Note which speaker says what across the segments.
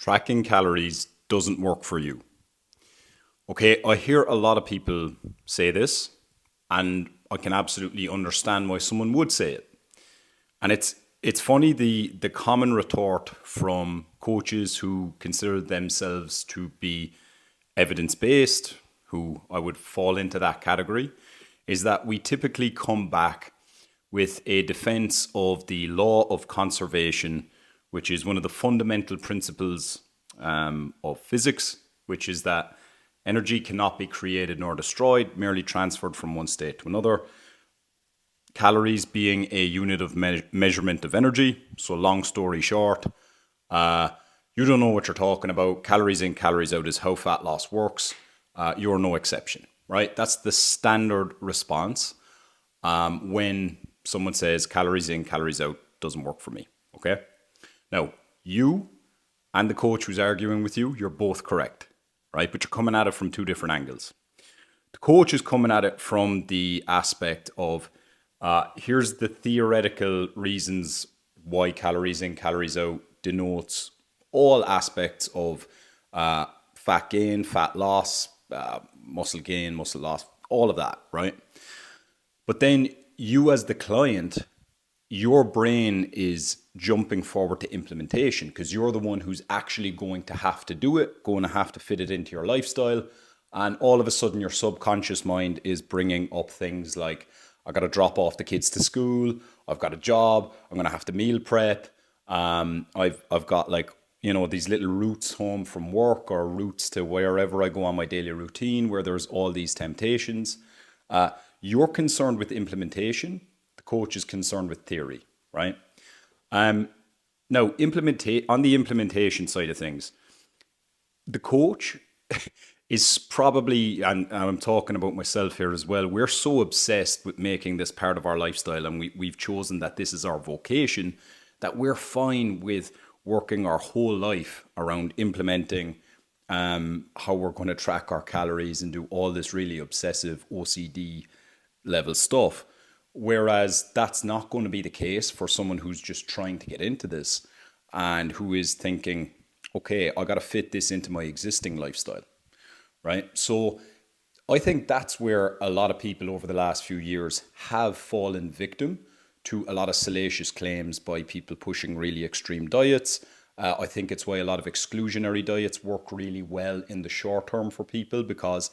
Speaker 1: tracking calories doesn't work for you. Okay, I hear a lot of people say this, and I can absolutely understand why someone would say it. And it's funny, the common retort from coaches who consider themselves to be evidence-based, who I would fall into that category, is that we typically come back with a defense of the law of conservation, which is one of the fundamental principles of physics, which is that energy cannot be created nor destroyed, merely transferred from one state to another. Calories being a unit of measurement of energy. So long story short, you don't know what you're talking about. Calories in, calories out is how fat loss works. You're no exception, right? That's the standard response when someone says calories in, calories out doesn't work for me, okay? Now, you and the coach who's arguing with you, you're both correct, right? But you're coming at it from two different angles. The coach is coming at it from the aspect of here's the theoretical reasons why calories in, calories out denotes all aspects of fat gain, fat loss, muscle gain, muscle loss, all of that, right? But then you as the client, your brain is jumping forward to implementation because you're the one who's actually going to have to do it, going to have to fit it into your lifestyle. And all of a sudden your subconscious mind is bringing up things like, I got to drop off the kids to school. I've got a job. I'm going to have to meal prep. I've got these little routes home from work or routes to wherever I go on my daily routine where there's all these temptations. You're concerned with implementation. The coach is concerned with theory, right? Now, on the implementation side of things, the coach is probably, and I'm talking about myself here as well, we're so obsessed with making this part of our lifestyle, and we've chosen that this is our vocation, that we're fine with working our whole life around implementing how we're going to track our calories and do all this really obsessive OCD level stuff. Whereas that's not going to be the case for someone who's just trying to get into this and who is thinking, okay, I got to fit this into my existing lifestyle, right? So I think that's where a lot of people over the last few years have fallen victim to a lot of salacious claims by people pushing really extreme diets. I think it's why a lot of exclusionary diets work really well in the short term for people, because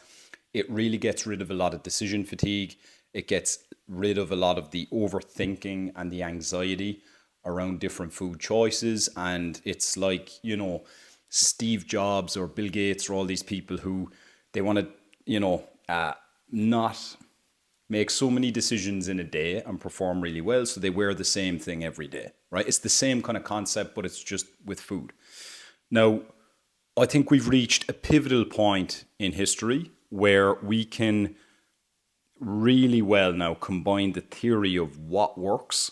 Speaker 1: it really gets rid of a lot of decision fatigue. It gets rid of a lot of the overthinking and the anxiety around different food choices. And it's like, Steve Jobs or Bill Gates or all these people who they want to, not make so many decisions in a day and perform really well. So they wear the same thing every day, right? It's the same kind of concept, but it's just with food. Now, I think we've reached a pivotal point in history where we can really well now combine the theory of what works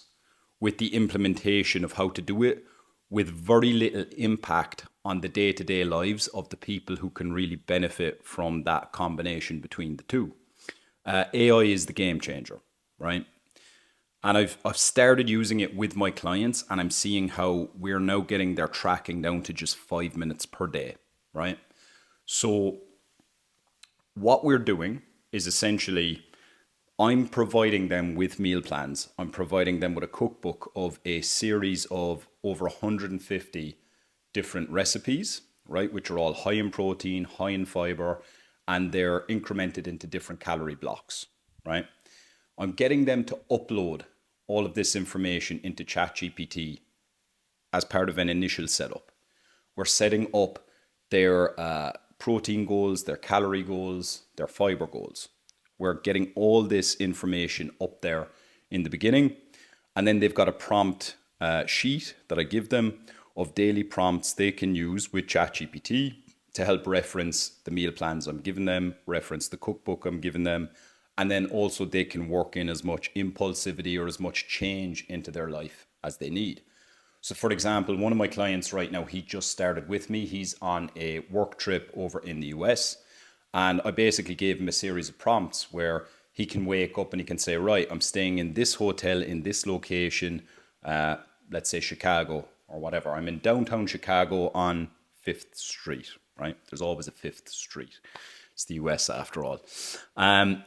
Speaker 1: with the implementation of how to do it with very little impact on the day-to-day lives of the people who can really benefit from that combination between the two. AI is the game changer, right? And I've started using it with my clients, and I'm seeing how we're now getting their tracking down to just 5 minutes per day, right? So what we're doing is essentially I'm providing them with meal plans. I'm providing them with a cookbook of a series of over 150 different recipes, right? Which are all high in protein, high in fiber, and they're incremented into different calorie blocks, right? I'm getting them to upload all of this information into ChatGPT as part of an initial setup. We're setting up their protein goals, their calorie goals, their fiber goals. We're getting all this information up there in the beginning. And then they've got a prompt sheet that I give them of daily prompts they can use with ChatGPT to help reference the meal plans I'm giving them, reference the cookbook I'm giving them, and then also they can work in as much impulsivity or as much change into their life as they need. So for example, one of my clients right now, he just started with me. He's on a work trip over in the US. And I basically gave him a series of prompts where he can wake up and he can say, right, I'm staying in this hotel in this location, let's say Chicago or whatever. I'm in downtown Chicago on Fifth Street, right? There's always a Fifth Street. It's the US after all.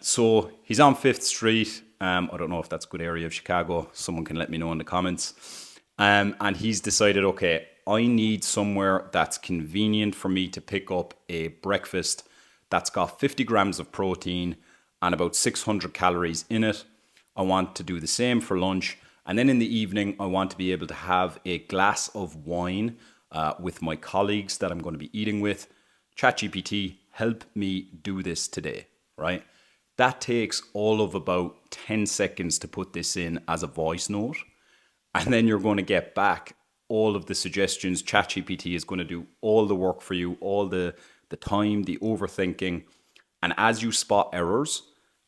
Speaker 1: So he's on Fifth Street. I don't know if that's a good area of Chicago. Someone can let me know in the comments. And he's decided, okay, I need somewhere that's convenient for me to pick up a breakfast that's got 50 grams of protein and about 600 calories in it. I want to do the same for lunch. And then in the evening, I want to be able to have a glass of wine with my colleagues that I'm going to be eating with. ChatGPT, help me do this today, right? That takes all of about 10 seconds to put this in as a voice note. And then you're going to get back all of the suggestions. ChatGPT is going to do all the work for you, all the time, the overthinking. And as you spot errors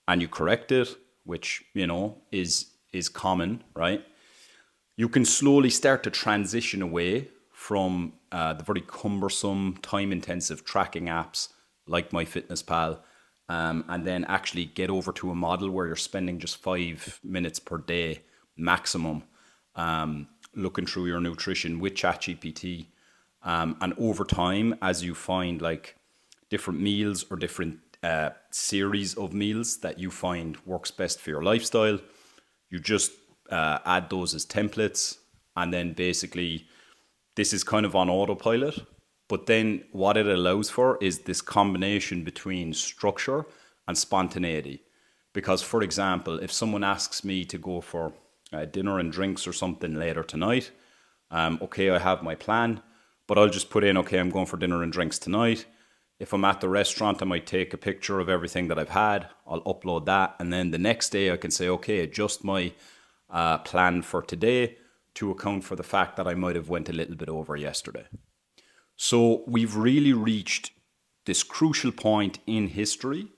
Speaker 1: and you correct it, which, is common, right? You can slowly start to transition away from the very cumbersome, time-intensive tracking apps like MyFitnessPal, and then actually get over to a model where you're spending just 5 minutes per day maximum looking through your nutrition with ChatGPT. And over time, as you find like different meals or different series of meals that you find works best for your lifestyle, you just add those as templates. And then basically, this is kind of on autopilot. But then what it allows for is this combination between structure and spontaneity. Because, for example, if someone asks me to go for dinner and drinks or something later tonight, okay, I have my plan, but I'll just put in, okay, I'm going for dinner and drinks tonight. If I'm at the restaurant, I might take a picture of everything that I've had. I'll upload that. And then the next day I can say, okay, adjust my plan for today to account for the fact that I might have went a little bit over yesterday. So we've really reached this crucial point in history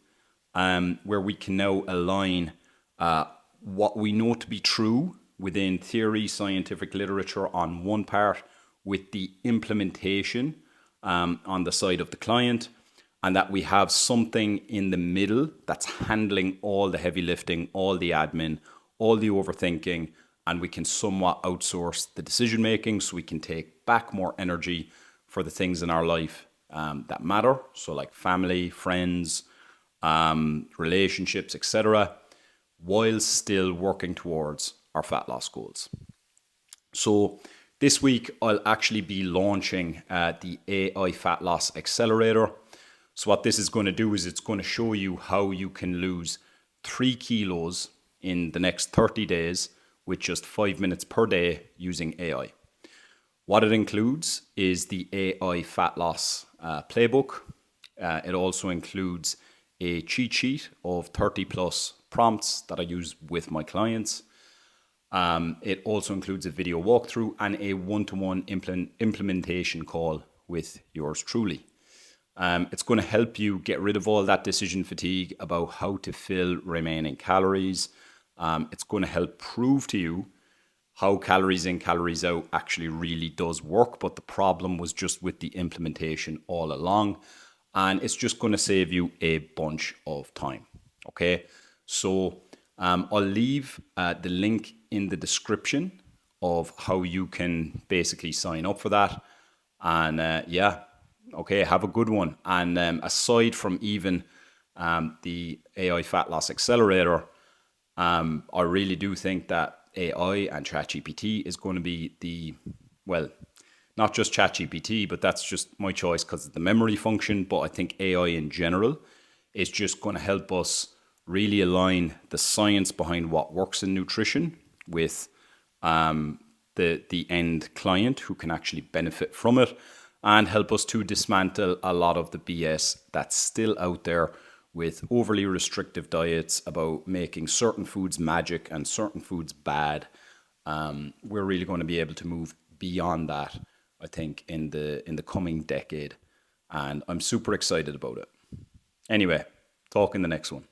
Speaker 1: where we can now align what we know to be true within theory, scientific literature on one part with the implementation on the side of the client, and that we have something in the middle that's handling all the heavy lifting, all the admin, all the overthinking, and we can somewhat outsource the decision making so we can take back more energy for the things in our life that matter. So like family, friends, relationships, etc., while still working towards our fat loss goals. So this week, I'll actually be launching the AI Fat Loss Accelerator. So what this is going to do is it's going to show you how you can lose 3 kilos in the next 30 days with just 5 minutes per day using AI. What it includes is the AI Fat Loss Playbook. It also includes a cheat sheet of 30 plus prompts that I use with my clients. It also includes a video walkthrough and a one-to-one implementation call with yours truly. It's going to help you get rid of all that decision fatigue about how to fill remaining calories. It's going to help prove to you how calories in, calories out actually really does work, but the problem was just with the implementation all along. And it's just going to save you a bunch of time. Okay, so I'll leave the link in the description of how you can basically sign up for that. And okay, have a good one. And aside from even the AI Fat Loss Accelerator, I really do think that AI and ChatGPT is going to be not just ChatGPT, but that's just my choice because of the memory function. But I think AI in general is just going to help us really align the science behind what works in nutrition with the end client who can actually benefit from it, and help us to dismantle a lot of the BS that's still out there with overly restrictive diets about making certain foods magic and certain foods bad. We're really going to be able to move beyond that, I think, in the coming decade. And I'm super excited about it. Anyway, talk in the next one.